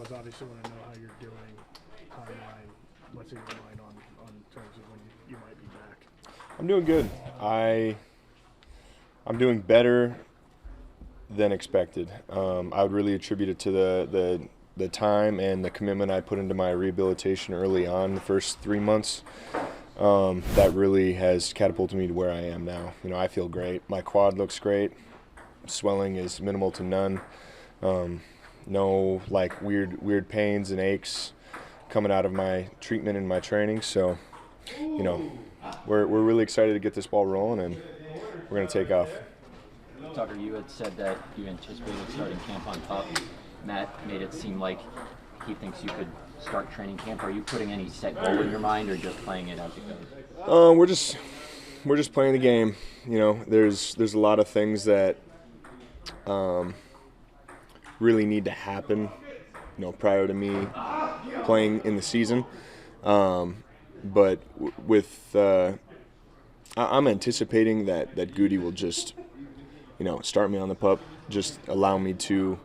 pause. Obviously, want to know how you're doing, timeline, what's in your mind on terms of when you might be back. I'm doing good. I'm doing better than expected. I would really attribute it to the time and the commitment I put into my rehabilitation early on, the first 3 months. That really has catapulted me to where I am now. You know, I feel great. My quad looks great. Swelling is minimal to none. No like weird pains and aches coming out of my treatment and my training. So, you know, we're really excited to get this ball rolling, and we're going to take off. Tucker, you had said that you anticipated starting camp on top. Matt made it seem like he thinks you could start training camp. Are you putting any set goal in your mind, or just playing it as it goes? We're just playing the game. You know, there's a lot of things that really need to happen, you know, prior to me playing in the season. But I'm anticipating that Goody will just, you know, start me on the pup, just allow me to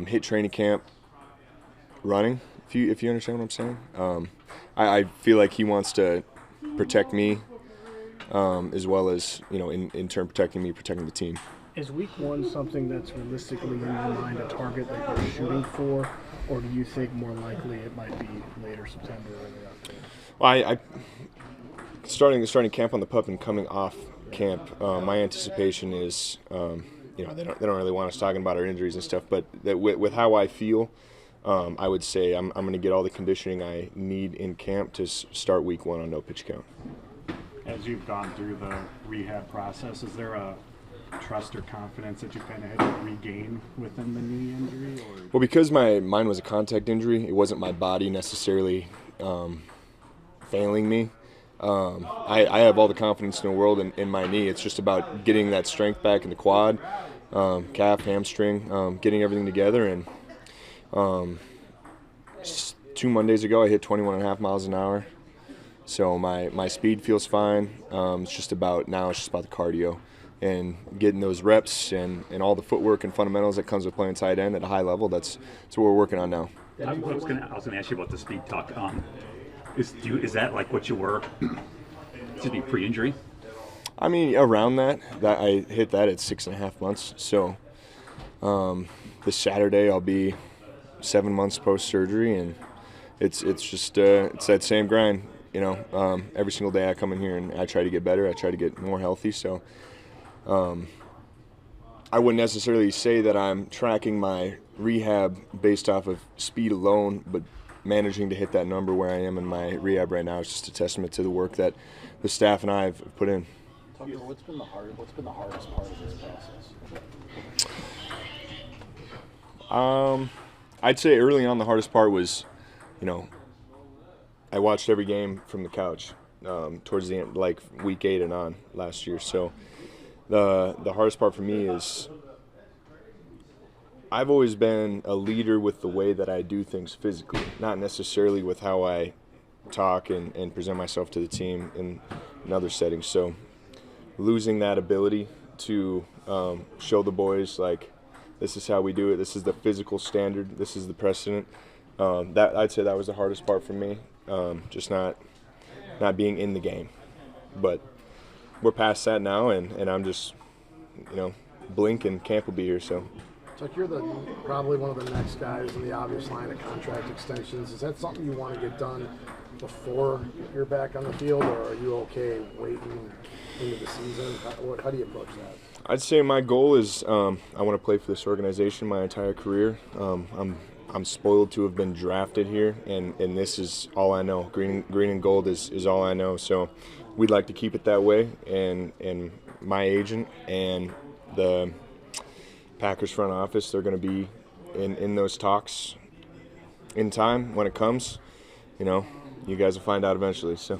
hit training camp running, if you understand what I'm saying. I feel like he wants to protect me as well as, you know, in turn protecting me, protecting the team. Is week one something that's realistically in your mind a target that you're shooting for, or do you think more likely it might be later September or early October? Well, I starting camp on the pup and coming off camp, my anticipation is, you know, they don't really want us talking about our injuries and stuff, but that with how I feel, I would say I'm going to get all the conditioning I need in camp to start week one on no pitch count. As you've gone through the rehab process, is there a trust or confidence that you kind of had to regain within the knee injury? Or? Well, because mine was a contact injury, it wasn't my body necessarily failing me. I have all the confidence in the world in my knee. It's just about getting that strength back in the quad, calf, hamstring, getting everything together. And 2 Mondays ago, I hit 21.5 miles an hour. So my speed feels fine. It's just about the cardio and getting those reps and all the footwork and fundamentals that comes with playing tight end at a high level. That's what we're working on now. I was going to ask you about the speed talk. Is that like what you were? Excuse me, pre-injury? I mean, around that I hit that at 6.5 months. So this Saturday I'll be 7 months post surgery, and it's just it's that same grind. You know, every single day I come in here and I try to get better. I try to get more healthy. So I wouldn't necessarily say that I'm tracking my rehab based off of speed alone, but managing to hit that number where I am in my rehab right now is just a testament to the work that the staff and I have put in. Tucker, what's been the hardest part of this process? I'd say early on the hardest part was, you know, I watched every game from the couch towards the end, like week 8 and on last year. So the hardest part for me is I've always been a leader with the way that I do things physically, not necessarily with how I talk and present myself to the team in other settings. So losing that ability to show the boys, like, this is how we do it, this is the physical standard, this is the precedent, that I'd say that was the hardest part for me, just not being in the game. But we're past that now, and I'm just, you know, blink and camp will be here. So You're probably one of the next guys in the obvious line of contract extensions. Is that something you want to get done before you're back on the field, or are you okay waiting into the season? How do you approach that? I'd say my goal is I want to play for this organization my entire career. I'm spoiled to have been drafted here, and this is all I know. Green and gold is all I know. So we'd like to keep it that way, and my agent and the Packers front office, they're going to be in those talks in time when it comes. You know, you guys will find out eventually. So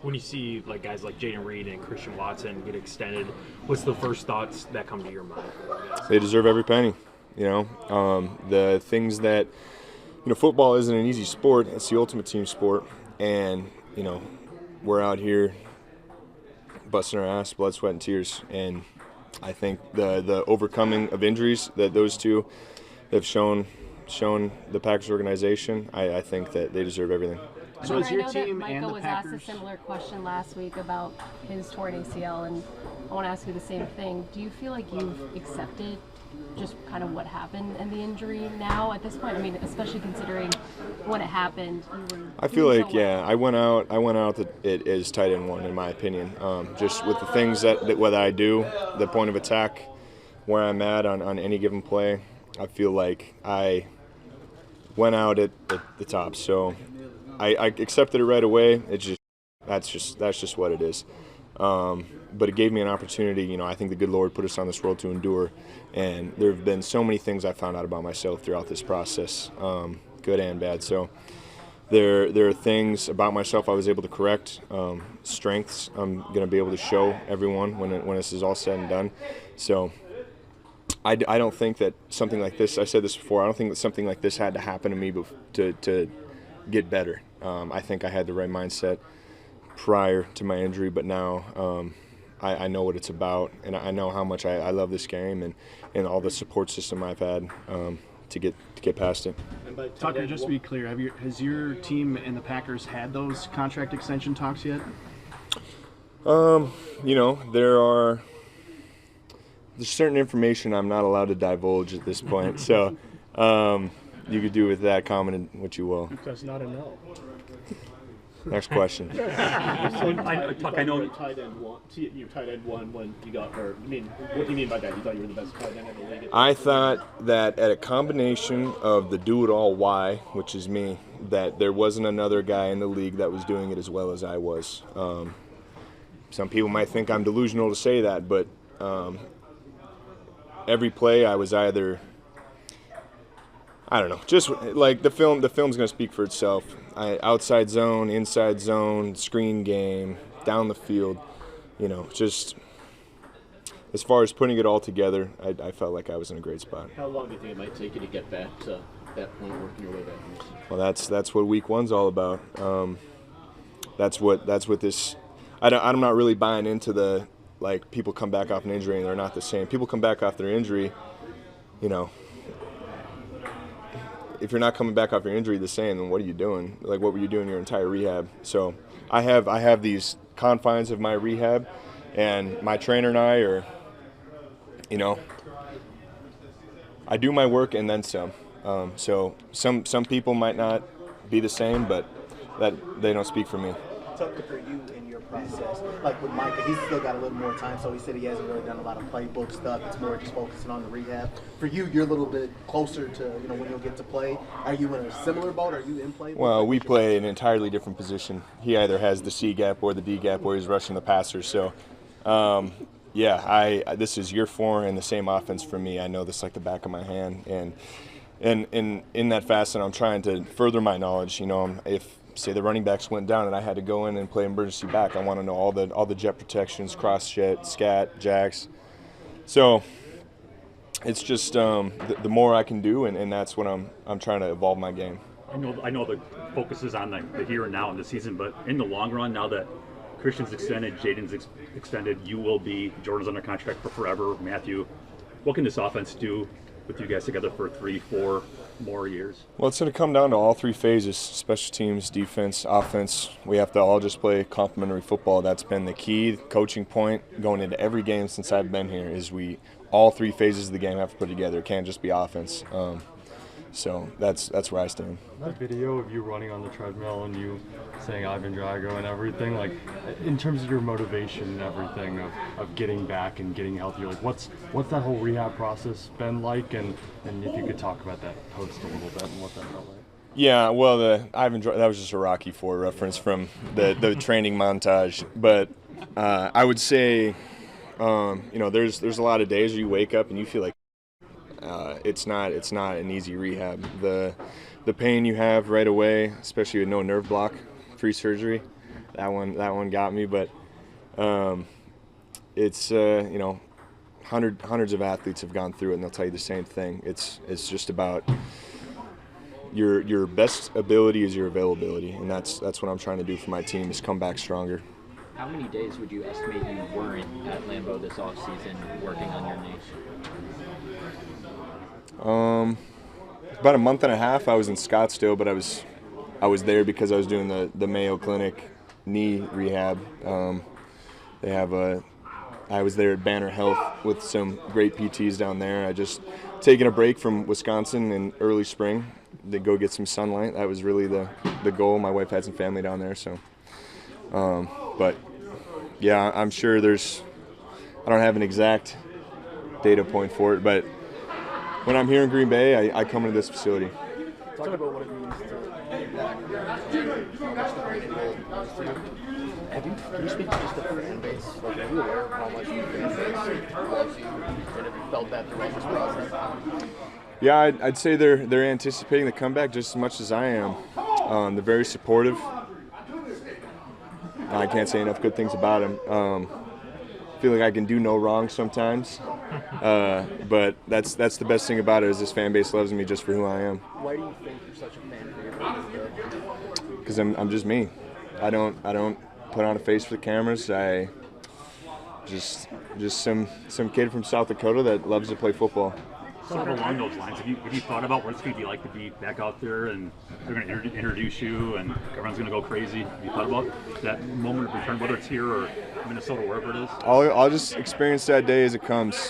when you see like guys like Jaden Reed and Christian Watson get extended, what's the first thoughts that come to your mind? They deserve every penny. You know, the things that, you know, football isn't an easy sport. It's the ultimate team sport, and you know, we're out here busting our ass, blood, sweat, and tears. And I think the overcoming of injuries that those two have shown shown the Packers organization, I think that they deserve everything. So is I your know team that and Michael the was Packers? asked a similar question last week about his torn ACL, and I want to ask you the same thing. Do you feel like you've accepted just kind of what happened and the injury now at this point? I mean, especially considering when it happened, you were. I feel doing like so well. yeah, I went out it is tight end one in my opinion. Just with the things that what I do, the point of attack, where I'm at on any given play, I feel like I went out at the top. So I accepted it right away. That's just what it is. But it gave me an opportunity. You know, I think the good Lord put us on this world to endure, and there have been so many things I found out about myself throughout this process, good and bad. So there are things about myself I was able to correct, strengths I'm going to be able to show everyone when this is all said and done. So I don't think that something like this, I said this before, I don't think that something like this had to happen to me to get better. I think I had the right mindset prior to my injury, but now I know what it's about, and I know how much I love this game and all the support system I've had to get past it. Tucker, just to be clear, has your team and the Packers had those contract extension talks yet? You know, there's certain information I'm not allowed to divulge at this point, so you could do with that comment what you will. That's not a no. Next question. Tuck, I know. Tight end one when you got hurt. I mean, what do you mean by that? You thought you were the best tight end in the league? I thought that at a combination of the do-it-all why, which is me, that there wasn't another guy in the league that was doing it as well as I was. Some people might think I'm delusional to say that, but every play I was either, I don't know, just like the film's going to speak for itself. Outside zone, inside zone, screen game, down the field, you know, just as far as putting it all together, I felt like I was in a great spot. How long do you think it might take you to get back to that point, working your way back? Well, that's what week one's all about. That's what this. I'm not really buying into the like people come back off an injury and they're not the same. People come back off their injury, you know. If you're not coming back off your injury the same, then what are you doing? Like, what were you doing your entire rehab? So I have these confines of my rehab, and my trainer and I are, you know, I do my work and then some. So some people might not be the same, but that they don't speak for me. Tucker, for you in your process, like with Micah, he's still got a little more time, so he said he hasn't really done a lot of playbook stuff. It's more just focusing on the rehab. For you, you're a little bit closer to, you know, when you'll get to play. Are you in a similar boat? Are you in playbook? Well, we play an entirely different position. He either has the C gap or the D gap where he's rushing the passer. So, yeah, this is year 4 and the same offense for me. I know this like the back of my hand, and in that facet, I'm trying to further my knowledge. You know, if say the running backs went down and I had to go in and play emergency back, I want to know all the jet protections, cross jet, scat, jacks. So it's just the more I can do, and that's what I'm trying to evolve my game. I know the focus is on the here and now in the season, but in the long run, now that Christian's extended, Jaden's extended, you will be, Jordan's under contract for forever, Matthew. What can this offense do with you guys together for 3-4 more years? Well, it's going to come down to all 3 phases: special teams, defense, offense. We have to all just play complementary football. That's been the key coaching point going into every game since I've been here, is all 3 phases of the game have to put together. It can't just be offense. So that's where I stand. That video of you running on the treadmill and you saying Ivan Drago and everything, like in terms of your motivation and everything of getting back and getting healthier, like what's that whole rehab process been like, and if you could talk about that post a little bit and what that felt like. Yeah, well, that was just a Rocky IV reference from the training montage. But I would say, you know, there's a lot of days where you wake up and you feel like it's not an easy rehab. The pain you have right away, especially with no nerve block, free surgery, that one got me. But it's you know, hundreds of athletes have gone through it, and they'll tell you the same thing. It's just about your best ability is your availability, and that's what I'm trying to do for my team, is come back stronger. How many days would you estimate you weren't at Lambeau this offseason working on your knee? about a month and a half. I was in Scottsdale, but I was there because I was doing the Mayo Clinic knee rehab. I was there at Banner Health with some great PTs down there. I just taken a break from Wisconsin in early spring to go get some sunlight. That was really the goal. My wife had some family down there, so. But yeah, I'm sure I don't have an exact data point for it, but when I'm here in Green Bay, I come into this facility. Talk about what it means to get back. How much the great goal was for you. Can you speak to just the fan base? Like, are you aware of how much the fan base loves you? And have you felt that throughout this process? Yeah, I'd say they're anticipating the comeback just as much as I am. They're very supportive. I can't say enough good things about them. I feel like I can do no wrong sometimes, but that's the best thing about it is this fan base loves me just for who I am. Why do you think you're such a fan favorite? Because I'm just me. I don't put on a face for the cameras. I just some kid from South Dakota that loves to play football. Sort of along those lines, have you thought about what it's going to be like to be back out there and they're going to introduce you and everyone's going to go crazy? Have you thought about that moment of return, whether it's here or Minnesota, wherever it is? I'll just experience that day as it comes.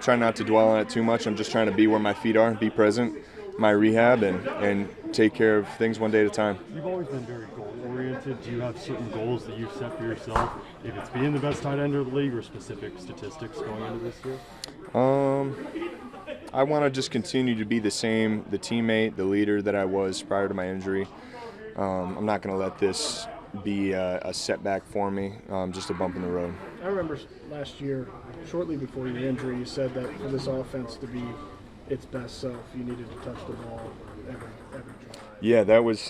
Try not to dwell on it too much. I'm just trying to be where my feet are, be present, my rehab, and take care of things one day at a time. You've always been very goal-oriented. Do you have certain goals that you've set for yourself? If it's being the best tight end of the league or specific statistics going into this year? I want to just continue to be the teammate, the leader that I was prior to my injury. I'm not going to let this be a setback for me, just a bump in the road. I remember last year, shortly before your injury, you said that for this offense to be its best self, you needed to touch the ball every drive. Yeah,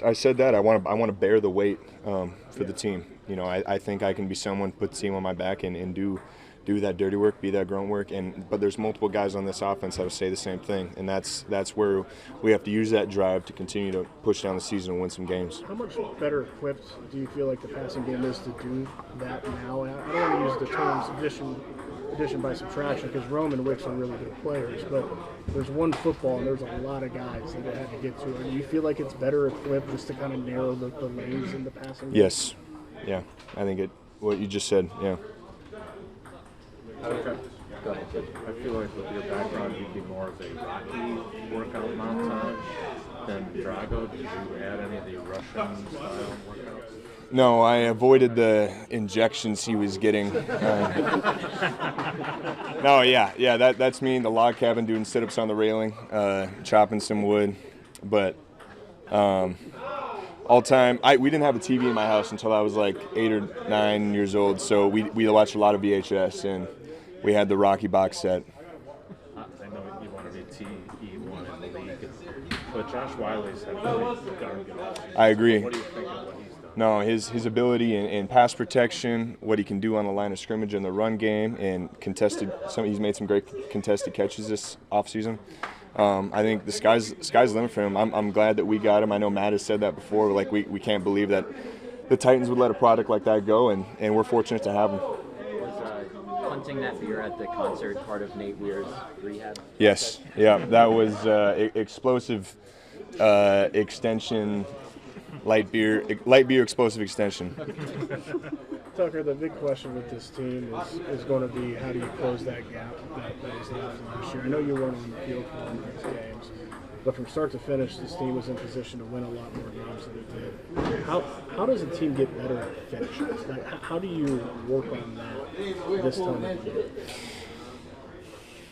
I said that. I want to bear the weight for the team. You know, I think I can be someone, put the team on my back and do that dirty work, be that grunt work, but there's multiple guys on this offense that will say the same thing, and that's where we have to use that drive to continue to push down the season and win some games. How much better equipped do you feel like the passing game is to do that now? I don't want to use the terms addition by subtraction because Rome and Wicks are really good players, but there's one football and there's a lot of guys that they had to get to. Do you feel like it's better equipped just to kind of narrow the lanes in the passing game? Yes. Yeah. I think what you just said, yeah. Okay. I feel like with your background, you'd be more of a Rocky workout montage than Drago. Did you add any of the Russian style workouts? No, I avoided the injections he was getting. No, yeah, that's me in the log cabin doing sit-ups on the railing, chopping some wood. But all time, we didn't have a TV in my house until I was like 8 or 9 years old, so we watched a lot of VHS, and we had the Rocky box set. I know you want to be T1 in the league, but Josh Wiley's had really darn good. I agree. What do you think of what he's done? No, his ability in pass protection, what he can do on the line of scrimmage in the run game, and he's made some great contested catches this offseason. I think the sky's the limit for him. I'm glad that we got him. I know Matt has said that before. Like we can't believe that the Titans would let a product like that go, and we're fortunate to have him. Was hunting that beer at the concert part of Nate Weir's rehab? Yes, yeah, that was explosive extension, light beer explosive extension. Tucker, the big question with this team is going to be how do you close that gap that was left last year? I know you weren't on the field for one of these games, but from start to finish, this team was in position to win a lot more games than it did. How does a team get better at finishes? Like, how do you work on that this time of year?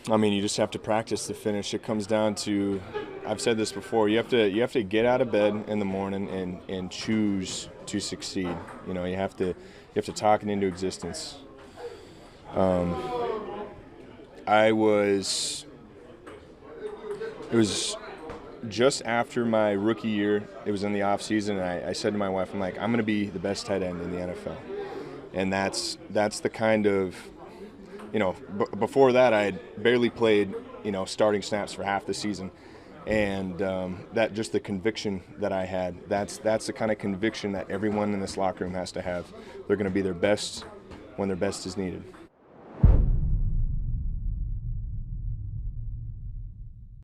I mean, you just have to practice the finish. It comes down to, I've said this before, you have to get out of bed in the morning and choose to succeed. You know, you have to talk it into existence. It was just after my rookie year. It was in the off season, and I said to my wife, I'm like, I'm going to be the best tight end in the NFL. And that's the kind of, you know, before that I had barely played, you know, starting snaps for half the season. And that just the conviction that I had, that's the kind of conviction that everyone in this locker room has to have. They're going to be their best when their best is needed.